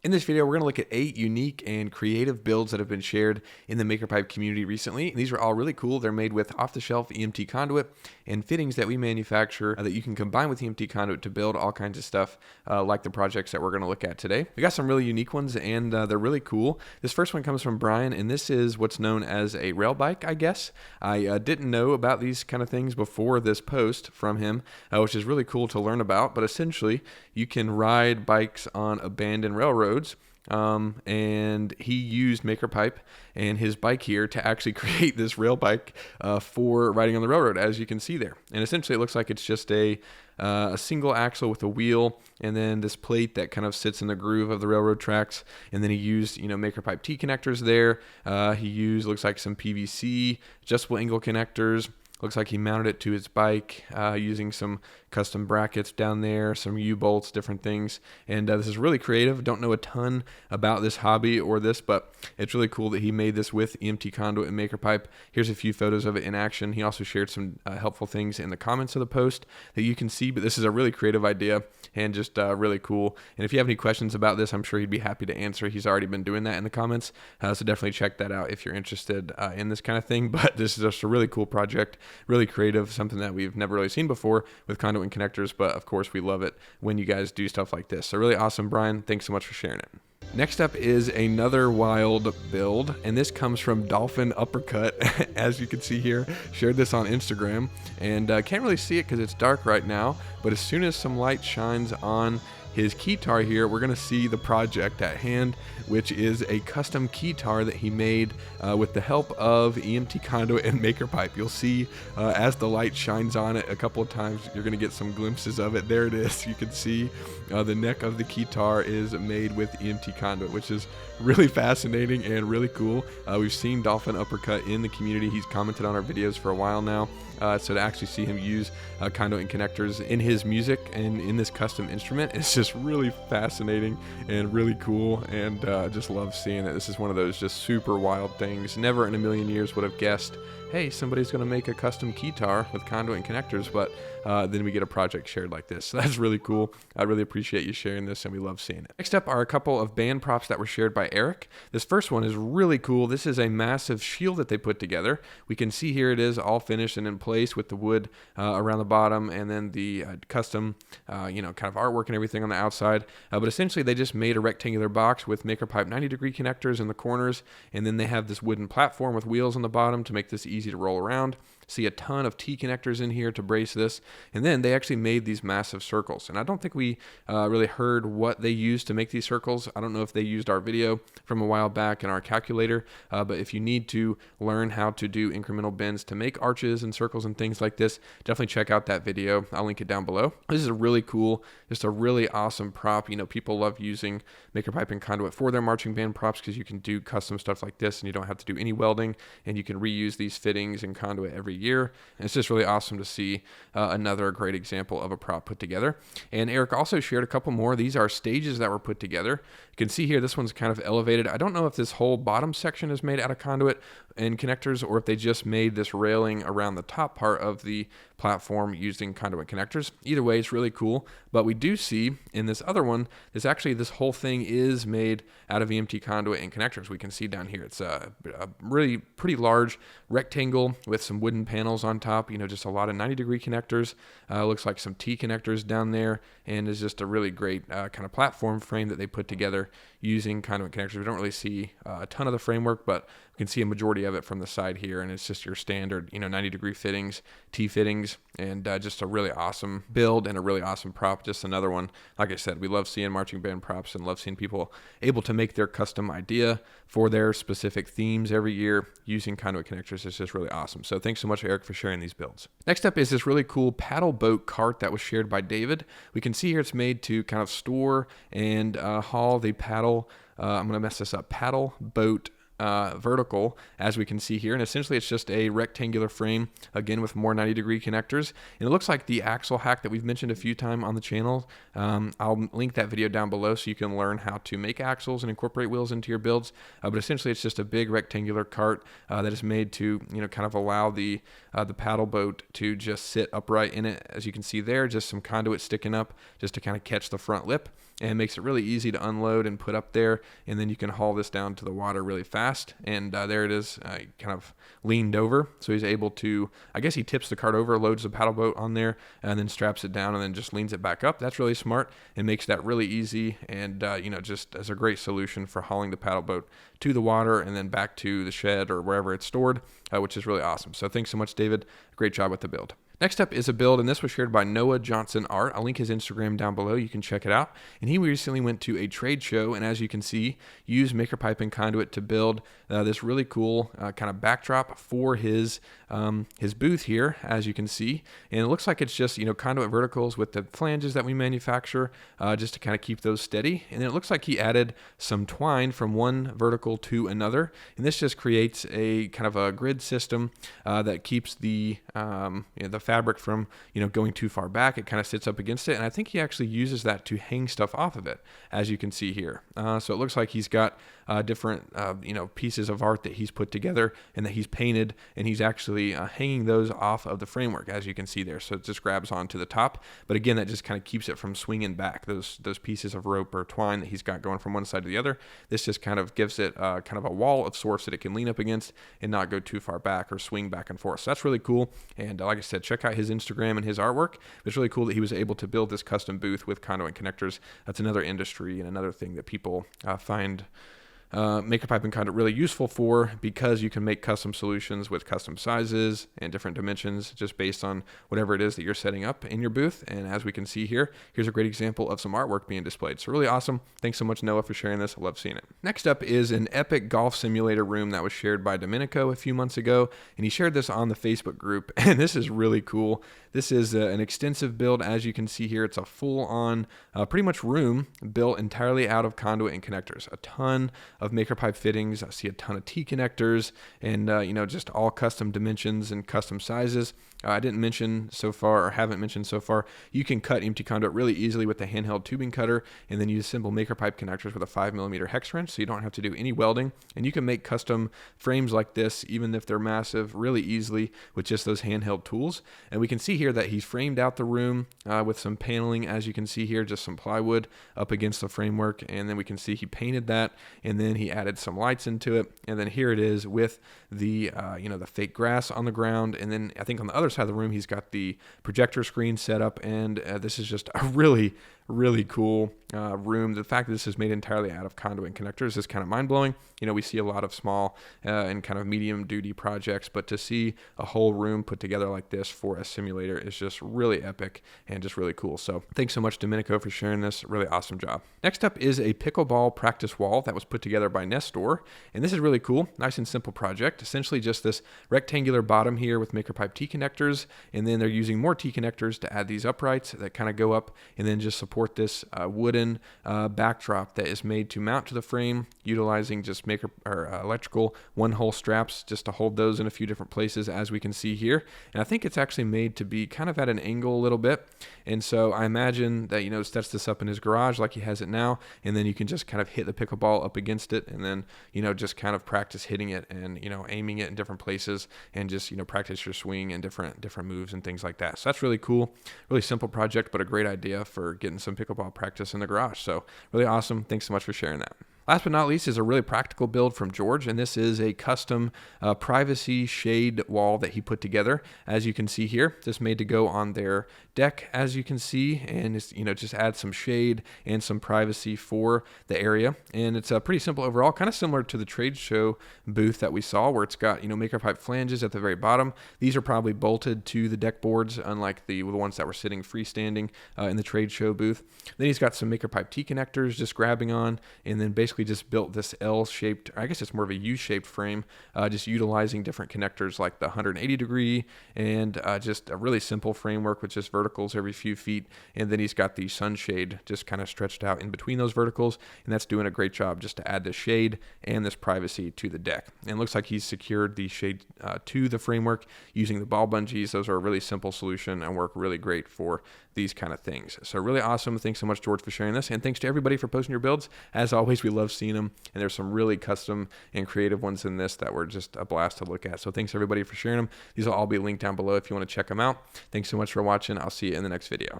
In this video, we're going to look at 8 unique and creative builds that have been shared in the MakerPipe community recently. And these are all really cool. They're made with off-the-shelf EMT conduit and fittings that we manufacture that you can combine with EMT conduit to build all kinds of stuff like the projects that we're going to look at today. We got some really unique ones and they're really cool. This first one comes from Brian, and this is what's known as a rail bike, I guess. I didn't know about these kind of things before this post from him, which is really cool to learn about. But essentially, you can ride bikes on abandoned railroads. And he used MakerPipe and his bike here to actually create this rail bike for riding on the railroad, as you can see there. And essentially, it looks like it's just a single axle with a wheel, and then this plate that kind of sits in the groove of the railroad tracks. And then he used, MakerPipe T connectors there. He used, looks like some PVC adjustable angle connectors. Looks like he mounted it to his bike using some custom brackets down there, some U-bolts, different things. And this is really creative. Don't know a ton about this hobby or this, but it's really cool that he made this with EMT conduit and MakerPipe. Here's a few photos of it in action. He also shared some helpful things in the comments of the post that you can see, but this is a really creative idea and just really cool. And if you have any questions about this, I'm sure he'd be happy to answer. He's already been doing that in the comments, so definitely check that out if you're interested in this kind of thing. But this is just a really cool project. Really creative, something that we've never really seen before with conduit and connectors, but of course we love it when you guys do stuff like this. So really awesome, Brian. Thanks so much for sharing it. Next up is another wild build, and this comes from Dolphin Uppercut, as you can see here. Shared this on Instagram, and can't really see it because it's dark right now, but as soon as some light shines on his keytar here, we're going to see the project at hand, which is a custom keytar that he made with the help of EMT conduit and MakerPipe. You'll see as the light shines on it a couple of times, you're going to get some glimpses of it. There it is. You can see the neck of the keytar is made with EMT conduit, which is really fascinating and really cool. We've seen Dolphin Uppercut in the community. He's commented on our videos for a while now. So to actually see him use conduit and connectors in his music and in this custom instrument, it's just really fascinating and really cool, and just love seeing it. This is one of those just super wild things. Never in a million years would have guessed, hey, somebody's going to make a custom keytar with conduit and connectors, but then we get a project shared like this. So that's really cool. I really appreciate you sharing this, and we love seeing it. Next up are a couple of band props that were shared by Eric. This first one is really cool. This is a massive shield that they put together. We can see here it is all finished and in place with the wood around the bottom, and then the custom, kind of artwork and everything on the outside. But essentially, they just made a rectangular box with MakerPipe 90-degree connectors in the corners, and then they have this wooden platform with wheels on the bottom to make this easy to roll around. See a ton of T connectors in here to brace this, and then they actually made these massive circles, and I don't think we really heard what they used to make these circles. I don't know if they used our video from a while back in our calculator, but if you need to learn how to do incremental bends to make arches and circles and things like this, definitely check out that video. I'll link it down below. This is a really cool, just a really awesome prop. People love using MakerPipe and conduit for their marching band props because you can do custom stuff like this and you don't have to do any welding, and you can reuse these fittings and conduit every year. And it's just really awesome to see another great example of a prop put together. And Eric also shared a couple more. These are stages that were put together. You can see here this one's kind of elevated. I don't know if this whole bottom section is made out of conduit and connectors, or if they just made this railing around the top part of the platform using conduit connectors. Either way, it's really cool. But we do see in this other one, this whole thing is made out of EMT conduit and connectors. We can see down here, it's a really pretty large rectangle with some wooden panels on top, just a lot of 90-degree connectors. Looks like some T connectors down there, and is just a really great kind of platform frame that they put together using conduit connectors. We don't really see a ton of the framework, but we can see a majority of it from the side here, and it's just your standard, 90-degree fittings, T fittings, and just a really awesome build and a really awesome prop. Just another one. Like I said, we love seeing marching band props and love seeing people able to make their custom idea for their specific themes every year using conduit connectors. It's just really awesome. So thanks so much, Eric, for sharing these builds. Next up is this really cool paddle boat cart that was shared by David. We can see here it's made to kind of store and haul the paddle. I'm going to mess this up. Paddle boat vertical, as we can see here, and essentially it's just a rectangular frame, again with more 90-degree connectors, and it looks like the axle hack that we've mentioned a few times on the channel. I'll link that video down below so you can learn how to make axles and incorporate wheels into your builds, but essentially it's just a big rectangular cart that is made to kind of allow the paddle boat to just sit upright in it. As you can see there, just some conduit sticking up just to kind of catch the front lip, and makes it really easy to unload and put up there. And then you can haul this down to the water really fast. And there it is, kind of leaned over. So he's able to, I guess he tips the cart over, loads the paddle boat on there, and then straps it down and then just leans it back up. That's really smart and makes that really easy. And, just as a great solution for hauling the paddle boat to the water and then back to the shed or wherever it's stored, which is really awesome. So thanks so much, David. Great job with the build. Next up is a build, and this was shared by Noah Johnson Art. I'll link his Instagram down below. You can check it out. And he recently went to a trade show, and as you can see, used MakerPipe and Conduit to build this really cool kind of backdrop for his booth here, as you can see. And it looks like it's just, conduit verticals with the flanges that we manufacture, just to kind of keep those steady. And then it looks like he added some twine from one vertical to another. And this just creates a kind of a grid system that keeps the fabric from going too far back. It kind of sits up against it, and I think he actually uses that to hang stuff off of it, as you can see here. So it looks like he's got different pieces of art that he's put together and that he's painted, and he's actually hanging those off of the framework, as you can see there. So it just grabs onto the top, but again, that just kind of keeps it from swinging back. Those pieces of rope or twine that he's got going from one side to the other, this just kind of gives it kind of a wall of sorts that it can lean up against and not go too far back or swing back and forth. So that's really cool. And like I said, check out his Instagram and his artwork. It's really cool that he was able to build this custom booth with conduit connectors. That's another industry and another thing that people find MakerPipe and Conduit really useful for, because you can make custom solutions with custom sizes and different dimensions just based on whatever it is that you're setting up in your booth. And as we can see here, here's a great example of some artwork being displayed. So really awesome. Thanks so much, Noah, for sharing this. I love seeing it. Next up is an epic golf simulator room that was shared by Domenico a few months ago, and he shared this on the Facebook group, and this is really cool. This is an extensive build. As you can see here, it's a full-on pretty much room built entirely out of conduit and connectors. A ton of MakerPipe fittings. I see a ton of T connectors and, just all custom dimensions and custom sizes. I didn't mention so far, or haven't mentioned so far, you can cut empty conduit really easily with the handheld tubing cutter, and then use simple MakerPipe connectors with a 5mm hex wrench, so you don't have to do any welding. And you can make custom frames like this, even if they're massive, really easily with just those handheld tools. And we can see here that he's framed out the room with some paneling, as you can see here, just some plywood up against the framework. And then we can see he painted that, and then he added some lights into it. And then here it is with the, the fake grass on the ground. And then I think on the other side of the room, he's got the projector screen set up, and this is just a really cool room. The fact that this is made entirely out of conduit and connectors is kind of mind-blowing. We see a lot of small and kind of medium duty projects, but to see a whole room put together like this for a simulator is just really epic and just really cool. So thanks so much, Domenico, for sharing this. Really awesome job. Next up is a pickleball practice wall that was put together by Nestor, and this is really cool. Nice and simple project. Essentially just this rectangular bottom here with MakerPipe T connectors, and then they're using more T connectors to add these uprights that kind of go up and then just support this wooden backdrop that is made to mount to the frame, utilizing just electrical one-hole straps just to hold those in a few different places, as we can see here. And I think it's actually made to be kind of at an angle a little bit. And so I imagine that, sets this up in his garage like he has it now, and then you can just kind of hit the pickleball up against it, and then, just kind of practice hitting it and, aiming it in different places, and just, practice your swing and different moves and things like that. So that's really cool. Really simple project, but a great idea for getting some pickleball practice in the garage. So really awesome. Thanks so much for sharing that. Last but not least is a really practical build from George, and this is a custom privacy shade wall that he put together, as you can see here. Just made to go on their deck, as you can see, and it's, just add some shade and some privacy for the area. And it's pretty simple overall, kind of similar to the trade show booth that we saw, where it's got MakerPipe flanges at the very bottom. These are probably bolted to the deck boards, unlike the ones that were sitting freestanding in the trade show booth. Then he's got some MakerPipe T connectors just grabbing on, and then basically just built this L-shaped, I guess it's more of a U-shaped frame, just utilizing different connectors like the 180 degree and just a really simple framework with just verticals every few feet. And then he's got the sunshade just kind of stretched out in between those verticals, and that's doing a great job just to add this shade and this privacy to the deck. And it looks like he's secured the shade to the framework using the ball bungees. Those are a really simple solution and work really great for these kind of things. So really awesome. Thanks so much, George, for sharing this. And thanks to everybody for posting your builds. As always, we love seeing them. And there's some really custom and creative ones in this that were just a blast to look at. So thanks everybody for sharing them. These will all be linked down below if you want to check them out. Thanks so much for watching. I'll see you in the next video.